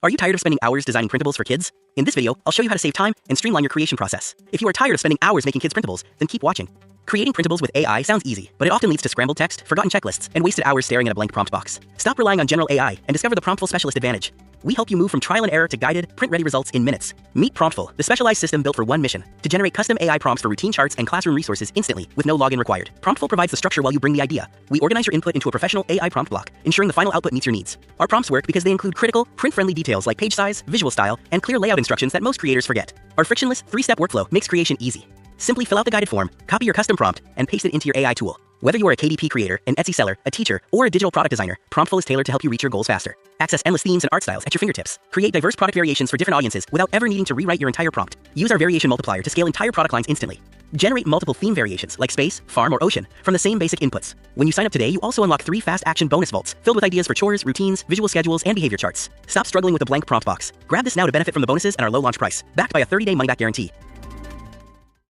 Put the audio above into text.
Are you tired of spending hours designing printables for kids? In this video, I'll show you how to save time and streamline your creation process. If you are tired of spending hours making kids printables, then keep watching. Creating printables with AI sounds easy, but it often leads to scrambled text, forgotten checklists, and wasted hours staring at a blank prompt box. Stop relying on general AI and discover the Promptful Specialist Advantage. We help you move from trial and error to guided, print-ready results in minutes. Meet Promptful, the specialized system built for one mission: to generate custom AI prompts for routine charts and classroom resources instantly, with no login required. Promptful provides the structure while you bring the idea. We organize your input into a professional AI prompt block, ensuring the final output meets your needs. Our prompts work because they include critical, print-friendly details like page size, visual style, and clear layout instructions that most creators forget. Our frictionless, 3-step workflow makes creation easy. Simply fill out the guided form, copy your custom prompt, and paste it into your AI tool. Whether you are a KDP creator, an Etsy seller, a teacher, or a digital product designer, Promptful is tailored to help you reach your goals faster. Access endless themes and art styles at your fingertips. Create diverse product variations for different audiences without ever needing to rewrite your entire prompt. Use our variation multiplier to scale entire product lines instantly. Generate multiple theme variations like space, farm, or ocean from the same basic inputs. When you sign up today, you also unlock 3 fast action bonus vaults filled with ideas for chores, routines, visual schedules, and behavior charts. Stop struggling with a blank prompt box. Grab this now to benefit from the bonuses and our low launch price, backed by a 30-day money-back guarantee.